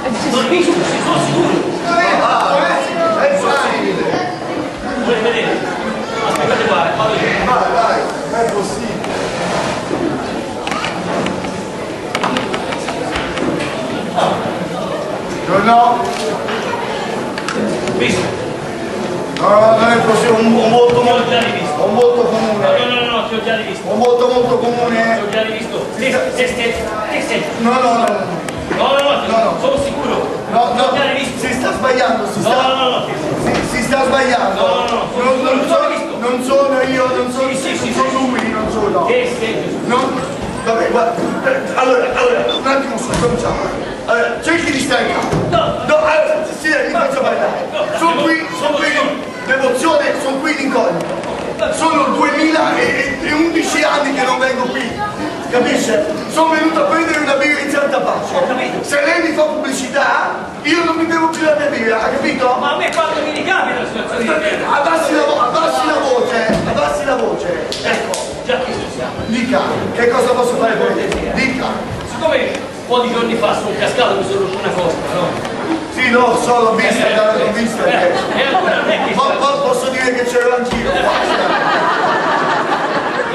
Visto, si sono sicuro. È possibile. Volete vedere? Aspettate qua, vado io. Dai, è possibile. No. Visto? No, non è possibile, un volto Ti ho già rivisto. un volto comune. No, ti ho già rivisto. Un volto molto comune. Ti ho già rivisto. Te sei. No, Sono sicuro. no, Ti ho già rivisto. si sta sbagliando, si sta sbagliando. Non sono io, non sono lui, non sono. Vabbè, guarda, allora, un attimo su, cominciamo. Allora, cerchi di stare calmo. Sì, mi faccio parlare. Sono qui, devozione, sono qui in incognito. Sono 2011 anni che non vengo qui, capisce? Sono venuto a prendere una birra in santa pace. Se lei mi fa pubblicità, io non mi bevo più la mia birra, ha capito? Ma a me quando mi ricapita la situazione di genere? Abbassi la voce, ecco. Già qui ci siamo. Dica, che cosa posso fare per te? Dica. Siccome un po' di giorni fa sono cascato mi sono rotto una cosa, no? Sì, no, l'ho vista. E allora non è che Posso dire che c'ero anch'io. E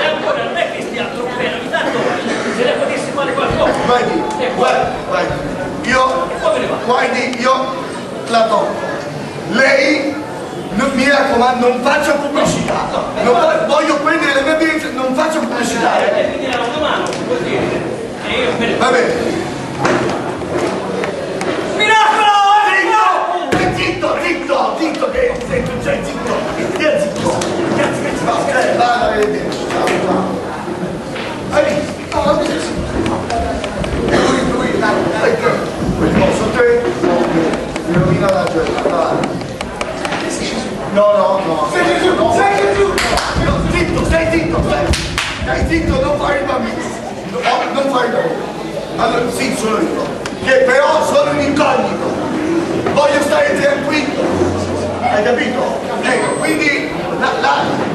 allora non è che stia troppo bene, ogni tanto se ne potesse fare qualcosa. Guardi, io la tolgo. Lei, mi raccomando, non faccia pubblicità. Voglio prendere le mie birre, non faccia pubblicità. Quindi era una mano, si può dire. E io per... Va bene. Miracolo! Zitto, che sei tu, sei zitto. Stia zitto. Cazzo, vada a vedere. Hai visto? No, non mi sei lui, dai. Posso te? Mi rovina la giornata. No. Stai zitto, non fare il bambino. Non fare il bambino. Allora, sì, sono io. Che però sono in incognito. Voglio stare tranquillo. Hai capito? Ecco, quindi,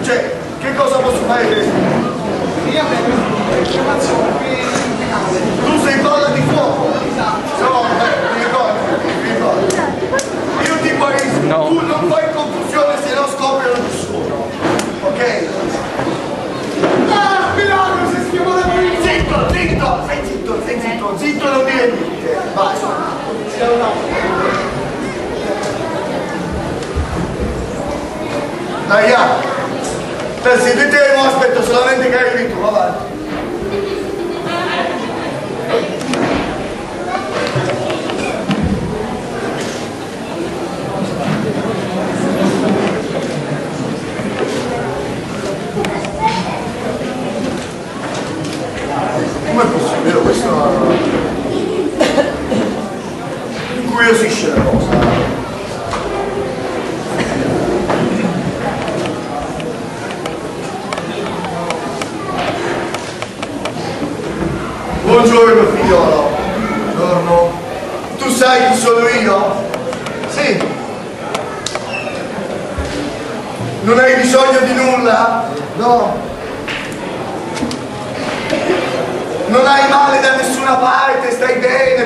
cioè, che cosa posso fare adesso? Io avrei un'informazione tu sei palla di fuoco? No, mi ricordo. Io ti guarisco. No. Tu non fai confusione se no scoprono nessuno. Ok? Milano si schiuma la vita! Zitto, non dire niente. Basta. Dai, sedete, aspetto solamente che arrivi tu, avanti. Com'è possibile questo? Incuriosisce la cosa. Buongiorno figliolo. Buongiorno. Tu sai chi sono io? Sì. Non hai bisogno di nulla? No. Non hai male da nessuna parte, stai bene,